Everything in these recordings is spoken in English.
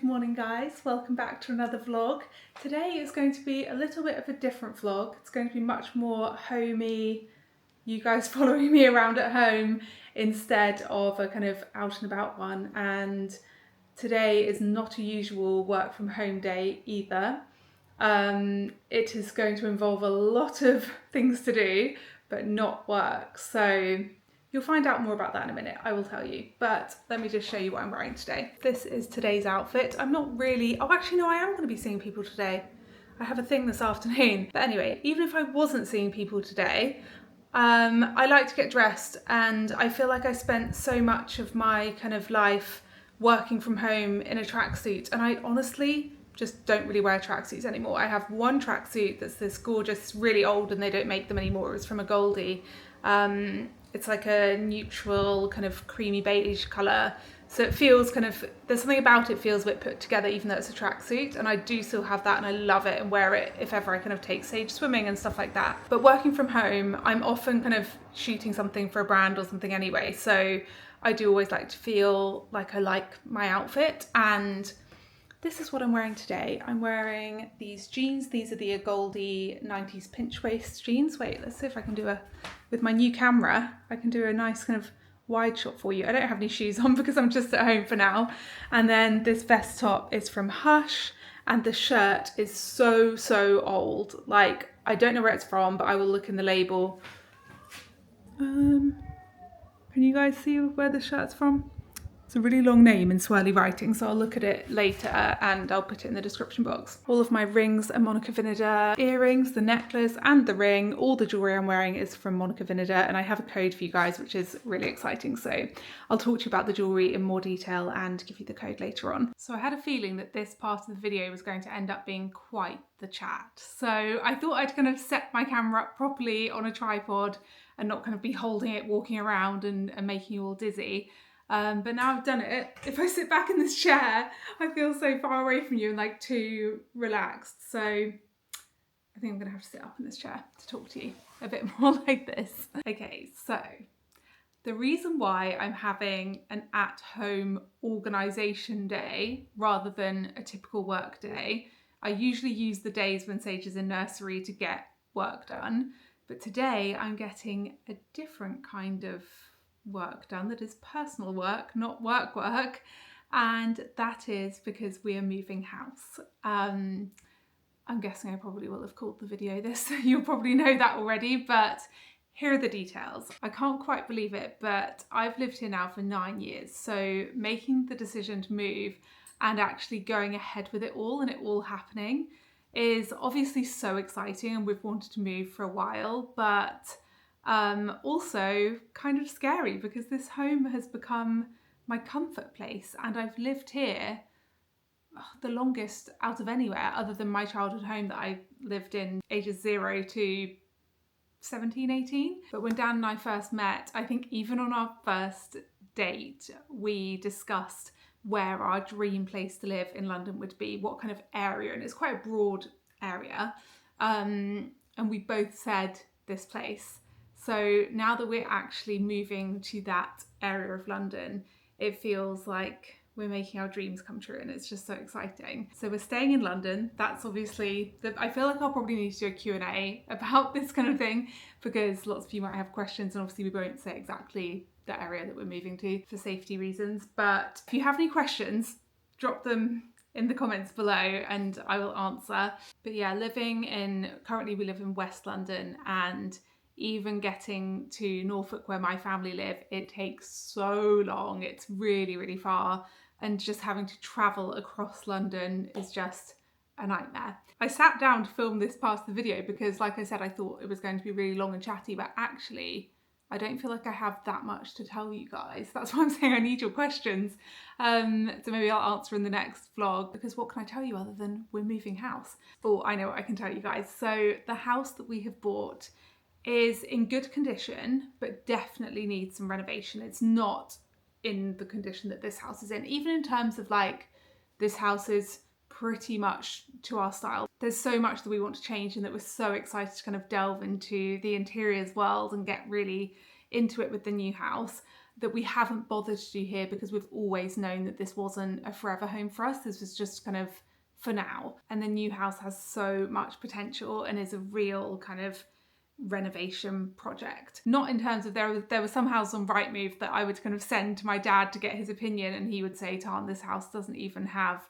morning guys, welcome back to another vlog. Today is going to be a little bit of a different vlog. It's going to be much more homey, you guys following me around at home instead of a kind of out and about one. And today is not a usual work from home day either. It is going to involve a lot of things to do, but not work. So you'll find out more about that in a minute, I will tell you. But let me just show you what I'm wearing today. This is today's outfit. I'm not really, oh actually no, I am going to be seeing people today. I have a thing this afternoon. But anyway, even if I wasn't seeing people today, I like to get dressed, and I feel like I spent so much of my kind of life working from home in a tracksuit, and I honestly just don't really wear tracksuits anymore. I have one tracksuit that's this gorgeous, really old, and they don't make them anymore. It was from a Goldie. It's like a neutral kind of creamy beige colour. So it feels kind of, there's something about it feels a bit put together even though it's a tracksuit, and I do still have that and I love it and wear it if ever I kind of take Sage swimming and stuff like that. But working from home, I'm often kind of shooting something for a brand or something anyway. So I do always like to feel like I like my outfit, and this is what I'm wearing today. I'm wearing these jeans. These are the Goldie 90s pinch waist jeans. Wait, let's see if I can do with my new camera, I can do a nice kind of wide shot for you. I don't have any shoes on because I'm just at home for now. And then this vest top is from Hush, and the shirt is so old. Like, I don't know where it's from, but I will look in the label. Can you guys see where the shirt's from? It's a really long name in swirly writing, so I'll look at it later and I'll put it in the description box. All of my rings are Monica VINADER earrings, the necklace and the ring. All the jewellery I'm wearing is from Monica VINADER, and I have a code for you guys, which is really exciting. So I'll talk to you about the jewellery in more detail and give you the code later on. So I had a feeling that this part of the video was going to end up being quite the chat. So I thought I'd kind of set my camera up properly on a tripod and not kind of be holding it, walking around and making you all dizzy. But now I've done it, if I sit back in this chair, I feel so far away from you and like too relaxed. So I think I'm gonna have to sit up in this chair to talk to you a bit more like this. Okay, so the reason why I'm having an at-home organisation day rather than a typical work day, I usually use the days when Sage is in nursery to get work done, but today I'm getting a different kind of work done that is personal work, not work, and that is because we are moving house. I'm guessing I probably will have called the video this, you'll probably know that already, but here are the details. I can't quite believe it, but I've lived here now for 9 years, so making the decision to move and actually going ahead with it all and it all happening is obviously so exciting, and we've wanted to move for a while, but also kind of scary because this home has become my comfort place, and I've lived here the longest out of anywhere other than my childhood home that I lived in ages 0 to 17, 18. But when Dan and I first met, I think even on our first date, we discussed where our dream place to live in London would be, what kind of area, and it's quite a broad area. And we both said this place. So now that we're actually moving to that area of London, it feels like we're making our dreams come true, and it's just so exciting. So we're staying in London. That's obviously, I feel like I'll probably need to do a Q&A about this kind of thing because lots of you might have questions, and obviously we won't say exactly the area that we're moving to for safety reasons. But if you have any questions, drop them in the comments below and I will answer. But yeah, currently we live in West London, and even getting to Norfolk where my family live, it takes so long. It's really far, and just having to travel across London is just a nightmare. I sat down to film this part of the video because, like I said, I thought it was going to be really long and chatty, but actually I don't feel like I have that much to tell you guys. That's why I'm saying I need your questions. So maybe I'll answer in the next vlog, because what can I tell you other than we're moving house? Oh, I know what I can tell you guys. So the house that we have bought is in good condition, but definitely needs some renovation. It's not in the condition that this house is in. Even in terms of like, this house is pretty much to our style. There's so much that we want to change, and that we're so excited to kind of delve into the interiors world and get really into it with the new house. that we haven't bothered to do here because we've always known that this wasn't a forever home for us. This was just kind of for now. And the new house has so much potential and is a real kind of renovation project. Not in terms of there were some houses on Rightmove that I would kind of send to my dad to get his opinion, and he would say, Tan, this house doesn't even have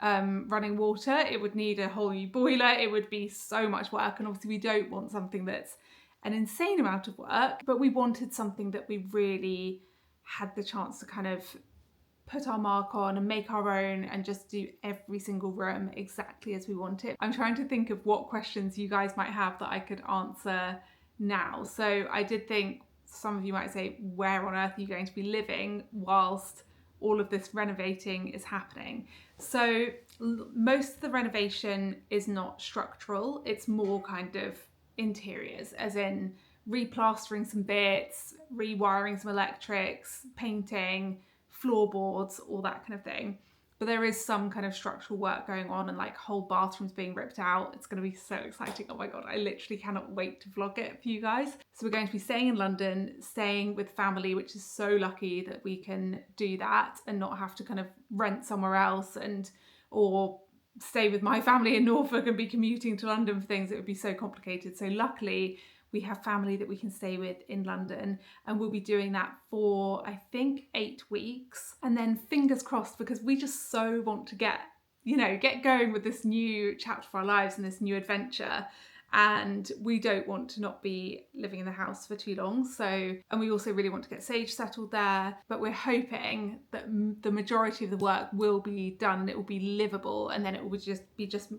running water. It would need a whole new boiler. It would be so much work. And obviously we don't want something that's an insane amount of work, but we wanted something that we really had the chance to kind of put our mark on and make our own and just do every single room exactly as we want it. I'm trying to think of what questions you guys might have that I could answer now. So I did think some of you might say, where on earth are you going to be living whilst all of this renovating is happening? So most of the renovation is not structural, it's more kind of interiors, as in replastering some bits, rewiring some electrics, painting, floorboards, all that kind of thing. But there is some kind of structural work going on, and like whole bathrooms being ripped out. It's going to be so exciting. Oh my God, I literally cannot wait to vlog it for you guys. So we're going to be staying in London, staying with family, which is so lucky that we can do that and not have to kind of rent somewhere else or stay with my family in Norfolk and be commuting to London for things. It would be so complicated. So luckily we have family that we can stay with in London, and we'll be doing that for, I think, 8 weeks. And then fingers crossed, because we just so want to get going with this new chapter of our lives and this new adventure. And we don't want to not be living in the house for too long. So, and we also really want to get Sage settled there, but we're hoping that the majority of the work will be done and it will be livable. And then it will just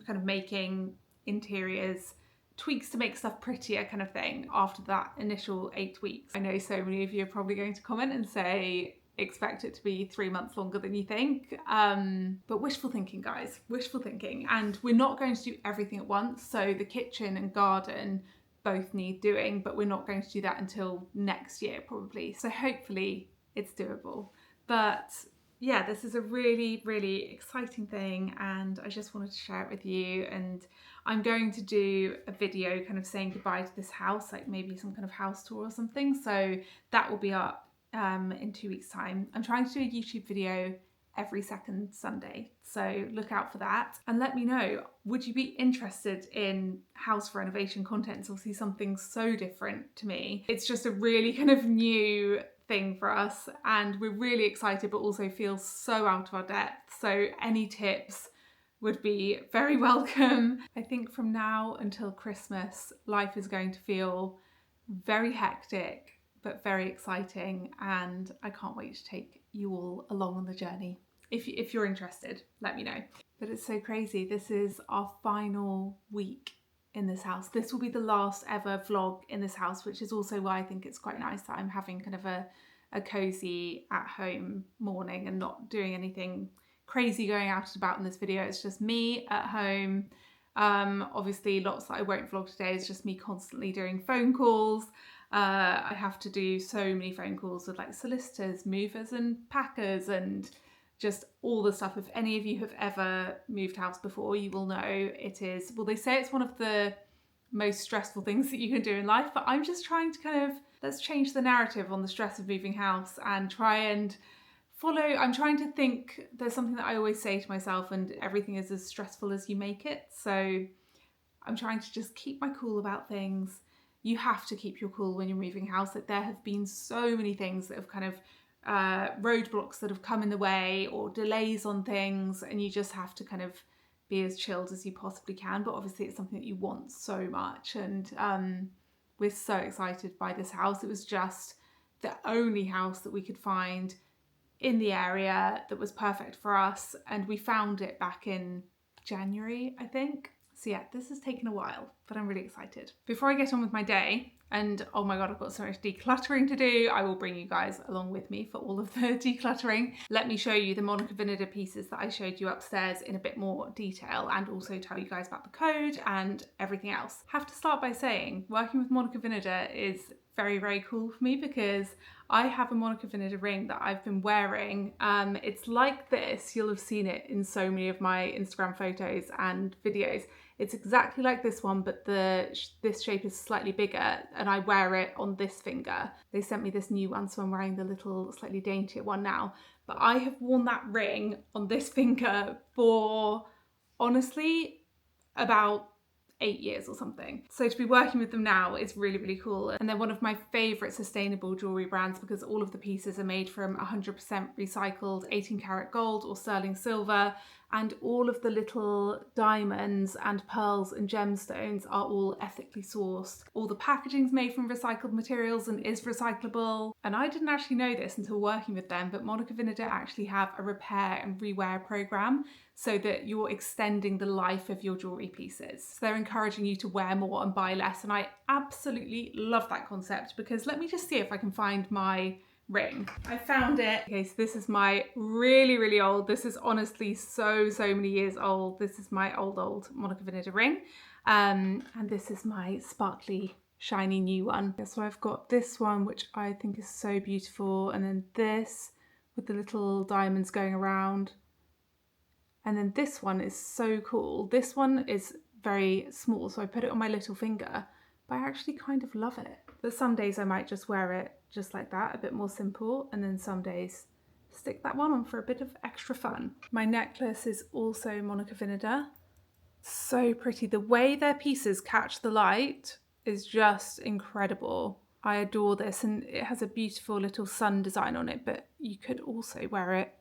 kind of making interiors, tweaks to make stuff prettier kind of thing after that initial 8 weeks. I know so many of you are probably going to comment and say, expect it to be 3 months longer than you think. But wishful thinking, guys, wishful thinking. And we're not going to do everything at once. So the kitchen and garden both need doing, but we're not going to do that until next year probably. So hopefully it's doable. But yeah, this is a really, really exciting thing, and I just wanted to share it with you. And I'm going to do a video kind of saying goodbye to this house, like maybe some kind of house tour or something. So that will be up in 2 weeks' time. I'm trying to do a YouTube video every second Sunday, so look out for that. And let me know, would you be interested in house renovation content? It's obviously something so different to me. It's just a really kind of new thing for us, and we're really excited but also feel so out of our depth. So any tips would be very welcome. I think from now until Christmas, life is going to feel very hectic but very exciting, and I can't wait to take you all along on the journey. If you're interested, let me know. But it's so crazy. This is our final week in this house. This will be the last ever vlog in this house, which is also why I think it's quite nice that I'm having kind of a cozy at home morning and not doing anything crazy going out and about in this video. It's just me at home. Obviously lots that I won't vlog today is just me constantly doing phone calls. I have to do so many phone calls with like solicitors, movers and packers, and just all the stuff. If any of you have ever moved house before, you will know it is, well, they say it's one of the most stressful things that you can do in life, but I'm just trying to kind of, let's change the narrative on the stress of moving house and try and I'm trying to think, there's something that I always say to myself, and everything is as stressful as you make it. So I'm trying to just keep my cool about things. You have to keep your cool when you're moving house. Like, there have been so many things that have kind of roadblocks that have come in the way or delays on things, and you just have to kind of be as chilled as you possibly can. But obviously it's something that you want so much, and we're so excited by this house. It was just the only house that we could find in the area that was perfect for us, and we found it back in January, I think. So yeah, this has taken a while, but I'm really excited. Before I get on with my day, and oh my God, I've got so much decluttering to do. I will bring you guys along with me for all of the decluttering. Let me show you the Monica VINADER pieces that I showed you upstairs in a bit more detail, and also tell you guys about the code and everything else. Have to start by saying, working with Monica VINADER is very, very cool for me because I have a Monica VINADER ring that I've been wearing. It's like this. You'll have seen it in so many of my Instagram photos and videos. It's exactly like this one, but this shape is slightly bigger, and I wear it on this finger. They sent me this new one, so I'm wearing the little slightly daintier one now. But I have worn that ring on this finger for, honestly, about 8 years or something. So to be working with them now is really, really cool. And they're one of my favourite sustainable jewellery brands because all of the pieces are made from 100% recycled 18 karat gold or sterling silver, and all of the little diamonds and pearls and gemstones are all ethically sourced. All the packaging's made from recycled materials and is recyclable. And I didn't actually know this until working with them, but Monica VINADER actually have a repair and rewear program so that you're extending the life of your jewellery pieces. So they're encouraging you to wear more and buy less. And I absolutely love that concept because let me just see if I can find my ring. I found it. Okay, so this is my really, really old, this is honestly so many years old. This is my old Monica VINADER ring. And this is my sparkly, shiny new one. So I've got this one, which I think is so beautiful. And then this with the little diamonds going around. And then this one is so cool. This one is very small, so I put it on my little finger, but I actually kind of love it. But some days I might just wear it just like that, a bit more simple, and then some days stick that one on for a bit of extra fun. My necklace is also Monica VINADER. So pretty. The way their pieces catch the light is just incredible. I adore this, and it has a beautiful little sun design on it, but you could also wear it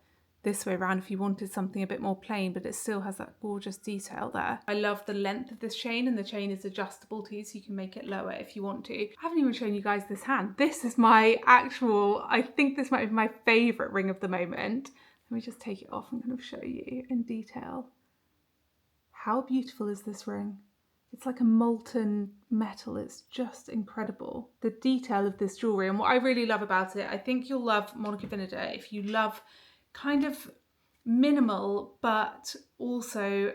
this way around if you wanted something a bit more plain, but it still has that gorgeous detail there. I love the length of this chain, and the chain is adjustable too, so you can make it lower if you want to. I haven't even shown you guys this hand. This is my actual, I think this might be my favourite ring of the moment. Let me just take it off and kind of show you in detail. How beautiful is this ring? It's like a molten metal. It's just incredible. The detail of this jewellery, and what I really love about it, I think you'll love Monica VINADER if you love kind of minimal but also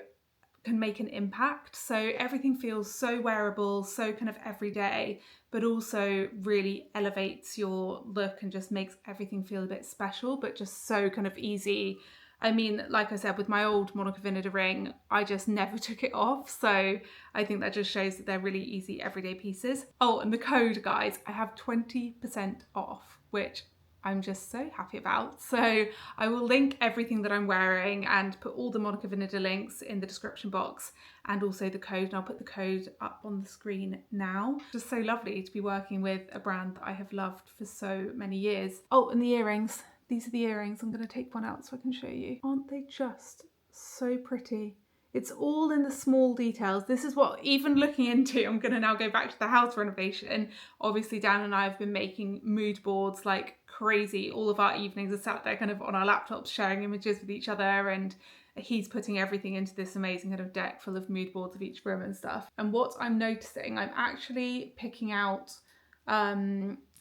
can make an impact. So everything feels so wearable, so kind of everyday, but also really elevates your look and just makes everything feel a bit special, but just so kind of easy. I mean, like I said, with my old Monica VINADER ring, I just never took it off. So I think that just shows that they're really easy everyday pieces. Oh, and the code, guys, I have 20% off, which I'm just so happy about. So I will link everything that I'm wearing and put all the Monica VINADER links in the description box, and also the code, and I'll put the code up on the screen now. Just so lovely to be working with a brand that I have loved for so many years. Oh, and the earrings. These are the earrings. I'm going to take one out so I can show you. Aren't they just so pretty? It's all in the small details. This is what, even looking into, I'm going to now go back to the house renovation. Obviously, Dan and I have been making mood boards like crazy. All of our evenings are sat there kind of on our laptops sharing images with each other, and he's putting everything into this amazing kind of deck full of mood boards of each room and stuff. And what I'm noticing, I'm actually picking out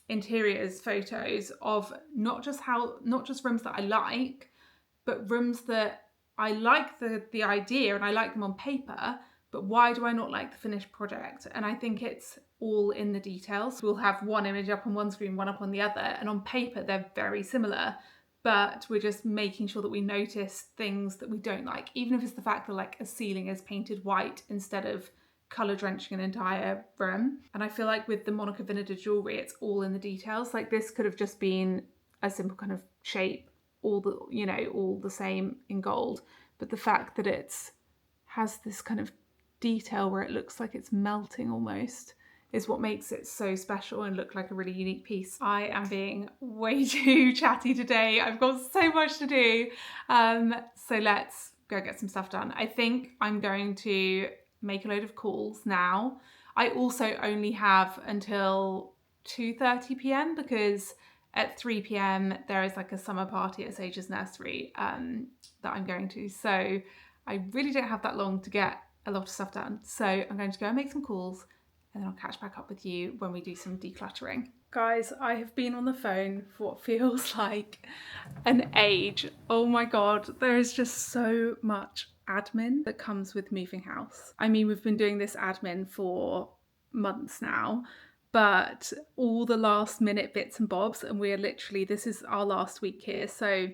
interiors photos of not just rooms that I like, but rooms that I like the idea and I like them on paper, but why do I not like the finished project? And I think it's all in the details. We'll have one image up on one screen, one up on the other, and on paper they're very similar, but we're just making sure that we notice things that we don't like, even if it's the fact that like a ceiling is painted white instead of colour drenching an entire room. And I feel like with the Monica VINADER jewellery, it's all in the details. Like this could have just been a simple kind of shape, all the same in gold, but the fact that it's has this kind of detail where it looks like it's melting almost is what makes it so special and look like a really unique piece. I am being way too chatty today. I've got so much to do. So let's go get some stuff done. I think I'm going to make a load of calls now. I also only have until 2:30 p.m. because at 3 p.m. there is like a summer party at Sage's nursery that I'm going to. So I really don't have that long to get a lot of stuff done. So I'm going to go and make some calls, and then I'll catch back up with you when we do some decluttering. Guys, I have been on the phone for what feels like an age. Oh my God, there is just so much admin that comes with moving house. I mean, we've been doing this admin for months now, but all the last minute bits and bobs, and we're literally, this is our last week here, so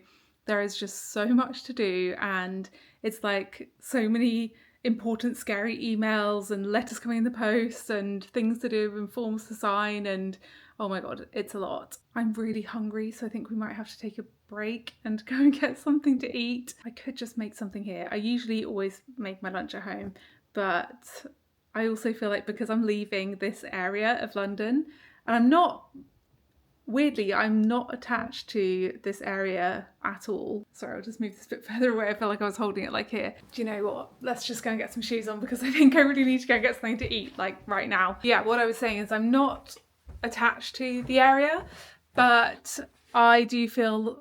there is just so much to do, and it's like so many important scary emails and letters coming in the post and things to do and forms to sign, and oh my god, it's a lot. I'm really hungry, so I think we might have to take a break and go and get something to eat. I could just make something here. I usually always make my lunch at home, but I also feel like because I'm leaving this area of London, and I'm not attached to this area at all. Sorry, I'll just move this a bit further away. I feel like I was holding it like here. Do you know what? Let's just go and get some shoes on, because I think I really need to go and get something to eat, like right now. Yeah, what I was saying is I'm not attached to the area, but I do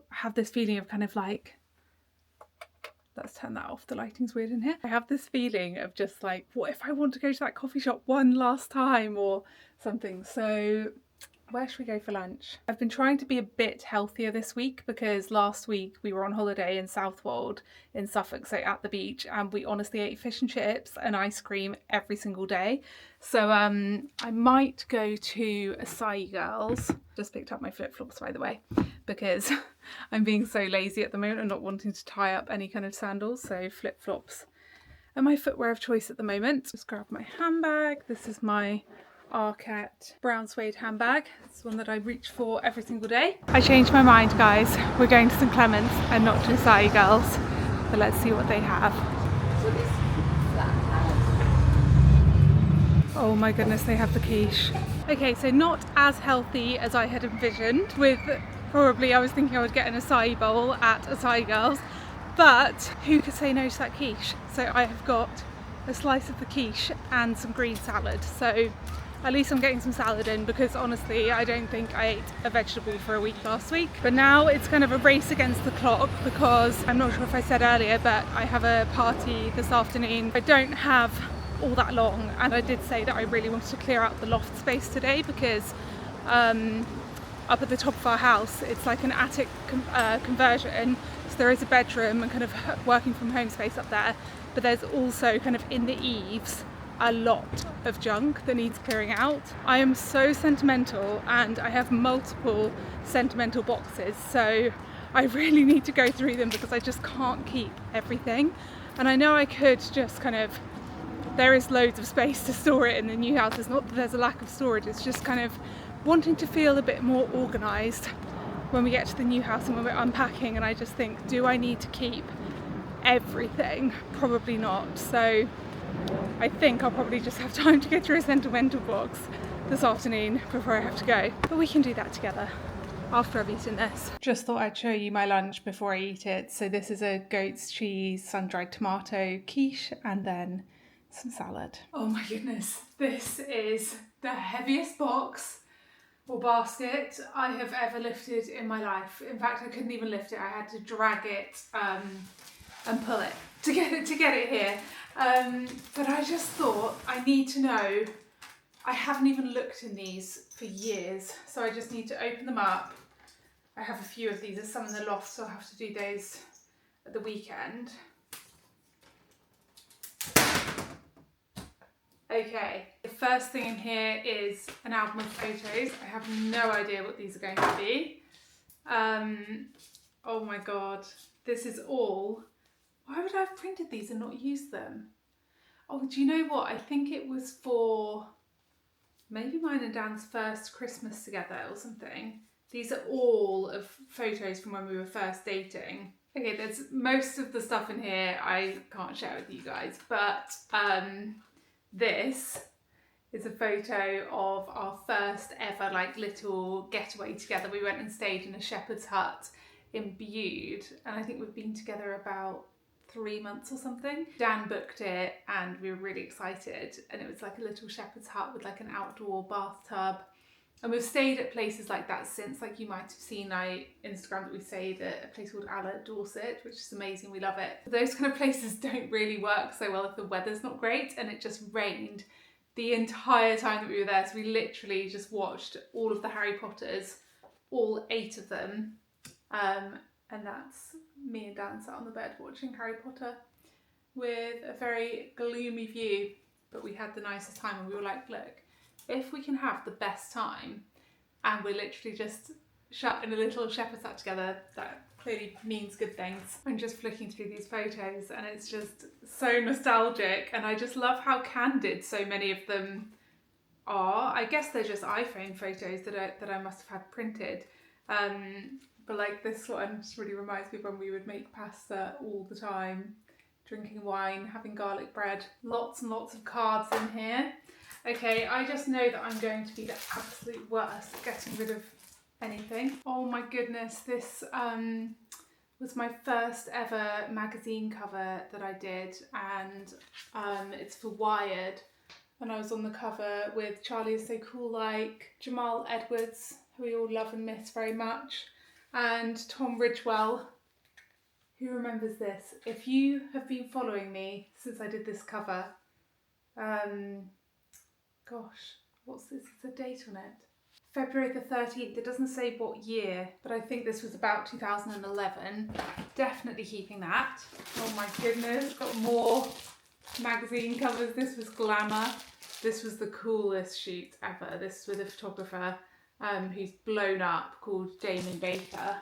have this feeling of kind of like, let's turn that off, the lighting's weird in here. I have this feeling of just like, what if I want to go to that coffee shop one last time or something? So where should we go for lunch? I've been trying to be a bit healthier this week, because last week we were on holiday in Southwold in Suffolk, so at the beach, and we honestly ate fish and chips and ice cream every single day. So I might go to Acai Girls. Just picked up my flip-flops, by the way, because I'm being so lazy at the moment and not wanting to tie up any kind of sandals, so flip-flops are my footwear of choice at the moment. Just grab my handbag. This is my Arcat brown suede handbag. It's one that I reach for every single day. I changed my mind, guys. We're going to St Clement's and not to Acai Girls, but let's see what they have. Oh my goodness, they have the quiche. Okay, so not as healthy as I had envisioned. With probably, I was thinking I would get an acai bowl at Acai Girls, but who could say no to that quiche? So I have got a slice of the quiche and some green salad. So at least I'm getting some salad in, because honestly I don't think I ate a vegetable for a week last week. But now it's kind of a race against the clock, because I'm not sure if I said earlier, but I have a party this afternoon. I don't have all that long, and I did say that I really wanted to clear out the loft space today, because up at the top of our house it's like an attic conversion, so there is a bedroom and kind of working from home space up there, but there's also kind of in the eaves a lot of junk that needs clearing out. I am so sentimental, and I have multiple sentimental boxes, so I really need to go through them, because I just can't keep everything. And I know I could just kind of, there is loads of space to store it in the new house. It's not that there's a lack of storage, it's just kind of wanting to feel a bit more organised when we get to the new house and when we're unpacking. And I just think, do I need to keep everything? Probably not. So I think I'll probably just have time to go through a sentimental box this afternoon before I have to go. But we can do that together after I've eaten this. Just thought I'd show you my lunch before I eat it. So this is a goat's cheese, sun-dried tomato quiche, and then some salad. Oh my goodness, this is the heaviest box or basket I have ever lifted in my life. In fact, I couldn't even lift it. I had to drag it and pull it to get it here. But I just thought, I need to know. I haven't even looked in these for years, so I just need to open them up. I have a few of these. There's some in the loft, so I'll have to do those at the weekend. Okay, the first thing in here is an album of photos. I have no idea what these are going to be. Oh my god, this is all. Why would I have printed these and not used them? Oh, do you know what? I think it was for maybe mine and Dan's first Christmas together or something. These are all of photos from when we were first dating. Okay, there's most of the stuff in here I can't share with you guys, but this is a photo of our first ever like little getaway together. We went and stayed in a shepherd's hut in Bude, and I think we've been together about 3 months or something. Dan booked it and we were really excited, and it was like a little shepherd's hut with like an outdoor bathtub, and we've stayed at places like that since. Like you might have seen I Instagram that we stayed at a place called Alla Dorset, which is amazing, we love it. But those kind of places don't really work so well if the weather's not great, and it just rained the entire time that we were there, so we literally just watched all of the Harry Potters, all 8 of them, and that's me and Dan sat on the bed watching Harry Potter with a very gloomy view, but we had the nicest time, and we were like, look, if we can have the best time and we're literally just shut in a little shepherd's hut together, that clearly means good things. I'm just flicking through these photos and it's just so nostalgic, and I just love how candid so many of them are. I guess they're just iPhone photos that I must have had printed. But like this one just really reminds me of when we would make pasta all the time, drinking wine, having garlic bread. Lots and lots of cards in here. Okay, I just know that I'm going to be the absolute worst at getting rid of anything. Oh my goodness, this was my first ever magazine cover that I did, and it's for Wired. And I was on the cover with Charlie Is So Cool Like, Jamal Edwards, who we all love and miss very much, and Tom Ridgewell. Who remembers this? If you have been following me since I did this cover, gosh, what's this? It's a date on it. February the 13th. It doesn't say what year, but I think this was about 2011. Definitely keeping that. Oh my goodness, got more magazine covers. This was Glamour. This was the coolest shoot ever. This was with a photographer who's blown up called Damon Baker.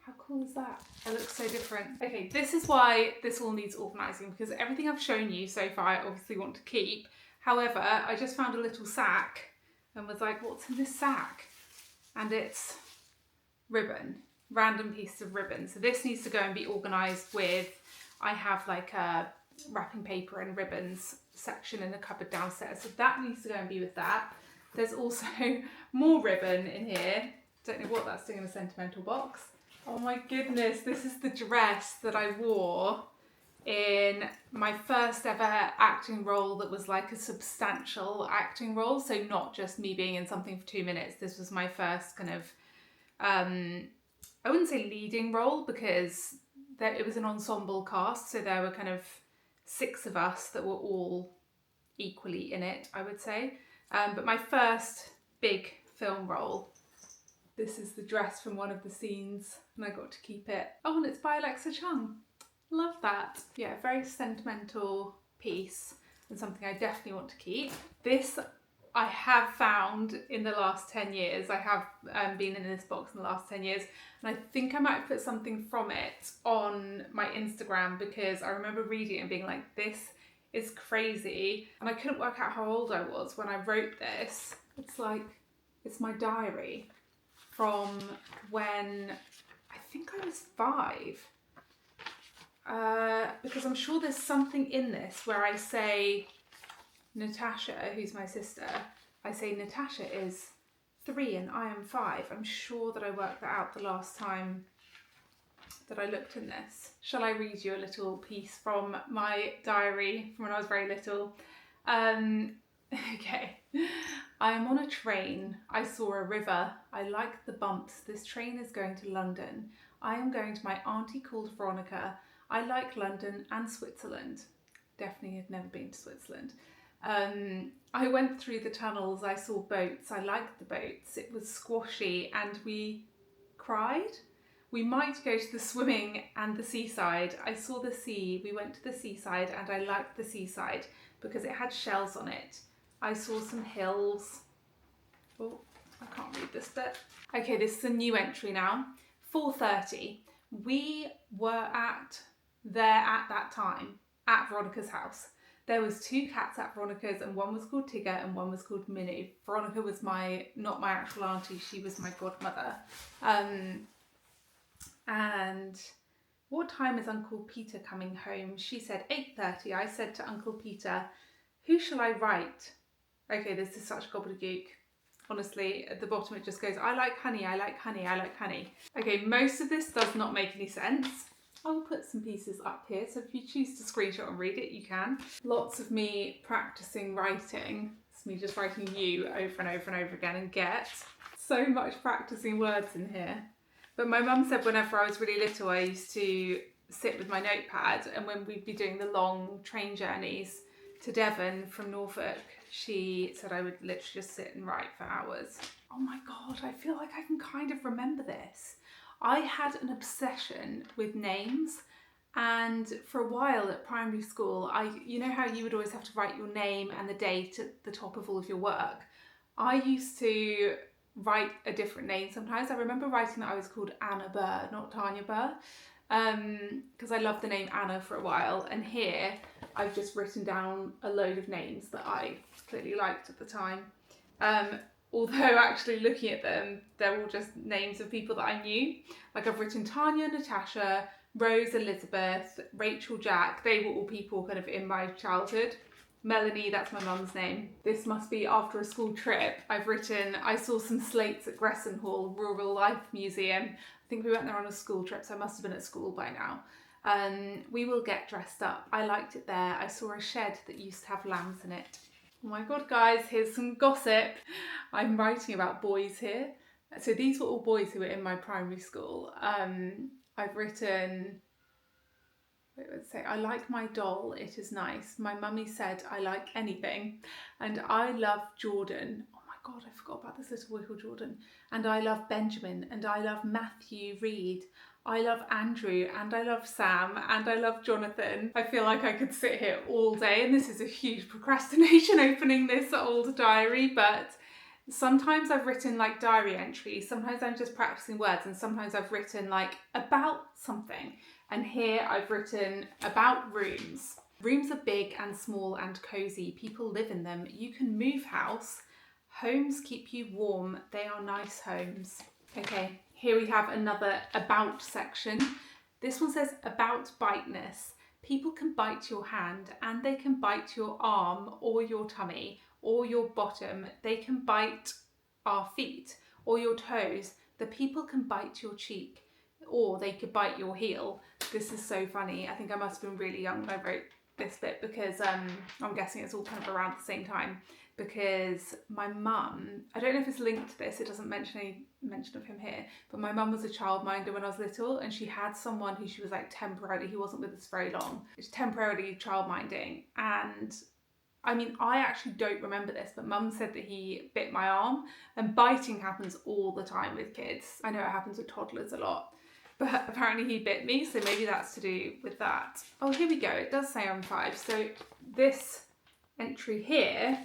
How cool is that? It looks so different. Okay, this is why this all needs organising, because everything I've shown you so far I obviously want to keep. However, I just found a little sack and was like, what's in this sack? And it's ribbon, random pieces of ribbon. So this needs to go and be organised with, I have like a wrapping paper and ribbons section in the cupboard downstairs. So that needs to go and be with that. There's also more ribbon in here. Don't know what that's doing in a sentimental box. Oh my goodness, this is the dress that I wore in my first ever acting role that was like a substantial acting role. So not just me being in something for 2 minutes. This was my first kind of, I wouldn't say leading role, because it was an ensemble cast. So there were kind of 6 of us that were all equally in it, I would say. But my first big film role. This is the dress from one of the scenes and I got to keep it. Oh, and it's by Alexa Chung. Love that. Yeah, very sentimental piece and something I definitely want to keep. This I have found in the last 10 years. I have been in this box in the last 10 years, and I think I might put something from it on my Instagram, because I remember reading it and being like, this is crazy. And I couldn't work out how old I was when I wrote this. It's my diary from when I think I was 5. Because I'm sure there's something in this where I say Natasha, who's my sister, I say Natasha is 3 and I am 5. I'm sure that I worked that out the last time that I looked in this. Shall I read you a little piece from my diary from when I was very little? Okay. I am on a train. I saw a river. I like the bumps. This train is going to London. I am going to my auntie called Veronica. I like London and Switzerland. Definitely had never been to Switzerland. I went through the tunnels. I saw boats. I liked the boats. It was squashy and we cried. We might go to the swimming and the seaside. I saw the sea. We went to the seaside and I liked the seaside because it had shells on it. I saw some hills. Oh, I can't read this bit. Okay, this is a new entry now. 4:30. We were there at that time at Veronica's house. There was 2 cats at Veronica's, and one was called Tigger and one was called Minnie. Veronica was not my actual auntie, she was my godmother. And what time is Uncle Peter coming home? She said 8:30. I said to Uncle Peter, who shall I write? Okay, this is such gobbledygook. Honestly, at the bottom it just goes, I like honey, I like honey, I like honey. Okay, most of this does not make any sense. I will put some pieces up here, so if you choose to screenshot and read it, you can. Lots of me practicing writing. It's me just writing you over and over and over again, and get so much practicing words in here. But my mum said whenever I was really little, I used to sit with my notepad, and when we'd be doing the long train journeys to Devon from Norfolk, she said I would literally just sit and write for hours. Oh my God, I feel like I can kind of remember this. I had an obsession with names And for a while at primary school, you know how you would always have to write your name and the date at the top of all of your work? I used to write a different name sometimes. I remember writing that I was called Anna Burr, not Tanya Burr, because I loved the name Anna for a while. And here I've just written down a load of names that I clearly liked at the time. Although actually looking at them, they're all just names of people that I knew. Like I've written Tanya, Natasha, Rose, Elizabeth, Rachel, Jack. They were all people kind of in my childhood. Melanie, that's my mum's name. This must be after a school trip. I've written, I saw some slates at Gresson Hall, Rural Life Museum. I think we went there on a school trip, so I must have been at school by now. We will get dressed up. I liked it there. I saw a shed that used to have lambs in it. Oh my God, guys, here's some gossip. I'm writing about boys here. So these were all boys who were in my primary school. I've written, let's say, I like my doll, it is nice. My mummy said I like anything. And I love Jordan. Oh my God, I forgot about this little boy called Jordan. And I love Benjamin. And I love Matthew Reed. I love Andrew. And I love Sam. And I love Jonathan. I feel like I could sit here all day. And this is a huge procrastination opening this old diary. But sometimes I've written like diary entries, sometimes I'm just practicing words, and sometimes I've written like about something. And here I've written about rooms. Rooms are big and small and cozy. People live in them. You can move house. Homes keep you warm. They are nice homes. Okay, here we have another about section. This one says about biteness. People can bite your hand, and they can bite your arm or your tummy or your bottom. They can bite our feet or your toes. The people can bite your cheek, or they could bite your heel. This is so funny. I think I must have been really young when I wrote this bit, because I'm guessing it's all kind of around the same time, because my mum, I don't know if it's linked to this, it doesn't mention any mention of him here, but my mum was a childminder when I was little, and she had someone who she was like temporarily, he wasn't with us very long, temporarily childminding. And I mean, I actually don't remember this, but mum said that he bit my arm, and biting happens all the time with kids. I know it happens with toddlers a lot, but apparently he bit me, so maybe that's to do with that. Oh, here we go. It does say I'm 5. So this entry here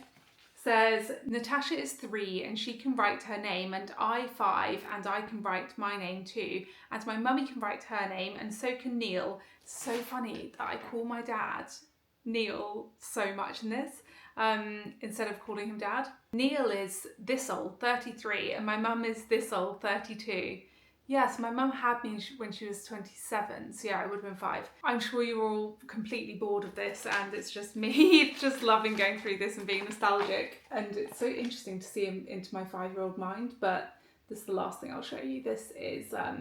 says, Natasha is 3 and she can write her name, and I 5 and I can write my name too. And my mummy can write her name, and so can Neil. So funny that I call my dad Neil so much in this, instead of calling him Dad. Neil is this old, 33, and my mum is this old, 32. Yes, my mum had me when she was 27, so yeah, I would have been 5. I'm sure you're all completely bored of this, and it's just me just loving going through this and being nostalgic. And it's so interesting to see him into my 5-year-old mind, but this is the last thing I'll show you. This is a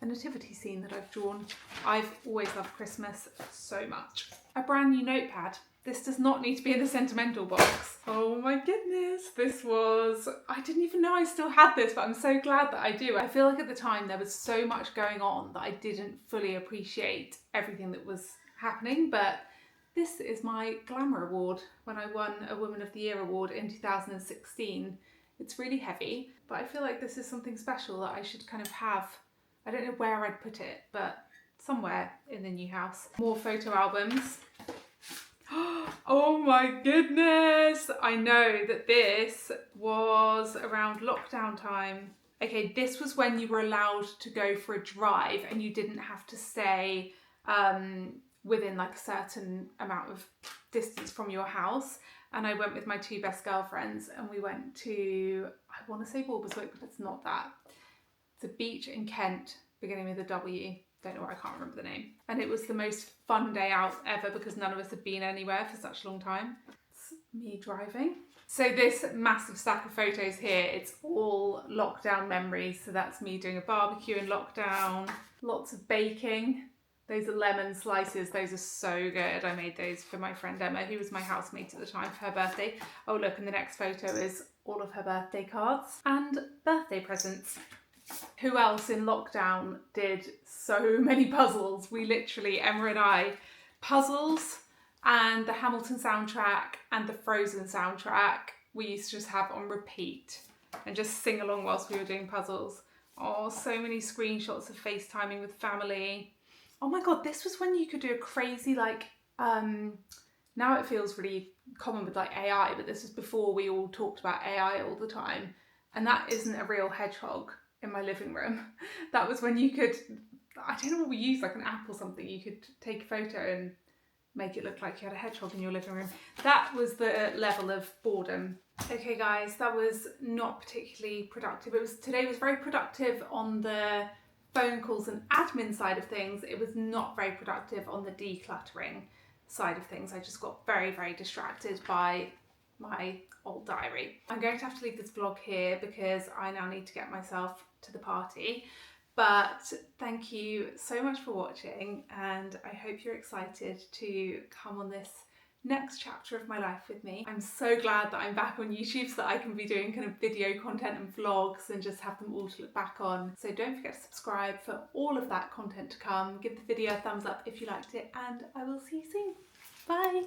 nativity scene that I've drawn. I've always loved Christmas so much. A brand new notepad. This does not need to be in the sentimental box. Oh my goodness. This was, I didn't even know I still had this, but I'm so glad that I do. I feel like at the time there was so much going on that I didn't fully appreciate everything that was happening, but this is my Glamour Award when I won a Woman of the Year award in 2016. It's really heavy, but I feel like this is something special that I should kind of have. I don't know where I'd put it, but somewhere in the new house. More photo albums. Oh my goodness! I know that this was around lockdown time. Okay, this was when you were allowed to go for a drive and you didn't have to stay within like a certain amount of distance from your house. And I went with my 2 best girlfriends, and we went to, I want to say Walberswick, but it's not that. It's a beach in Kent, beginning with a W. Don't know why, I can't remember the name. And it was the most fun day out ever because none of us had been anywhere for such a long time. It's me driving. So this massive stack of photos here, it's all lockdown memories. So that's me doing a barbecue in lockdown, lots of baking. Those are lemon slices. Those are so good. I made those for my friend Emma, who was my housemate at the time, for her birthday. Oh look, and the next photo is all of her birthday cards and birthday presents. Who else in lockdown did so many puzzles? We literally, Emma and I, puzzles and the Hamilton soundtrack and the Frozen soundtrack, we used to just have on repeat and just sing along whilst we were doing puzzles. Oh, so many screenshots of FaceTiming with family. Oh my god, this was when you could do a crazy like, now it feels really common with like AI, but this was before we all talked about AI all the time. And that isn't a real hedgehog in my living room. That was when you could, I don't know what we used, like an app or something, you could take a photo and make it look like you had a hedgehog in your living room. That was the level of boredom. Okay guys, that was not particularly productive. Today was very productive on the phone calls and admin side of things. It was not very productive on the decluttering side of things. I just got very, very distracted by my old diary. I'm going to have to leave this vlog here because I now need to get myself to the party. But thank you so much for watching, and I hope you're excited to come on this next chapter of my life with me. I'm so glad that I'm back on YouTube so that I can be doing kind of video content and vlogs and just have them all to look back on. So don't forget to subscribe for all of that content to come. Give the video a thumbs up if you liked it, and I will see you soon. Bye!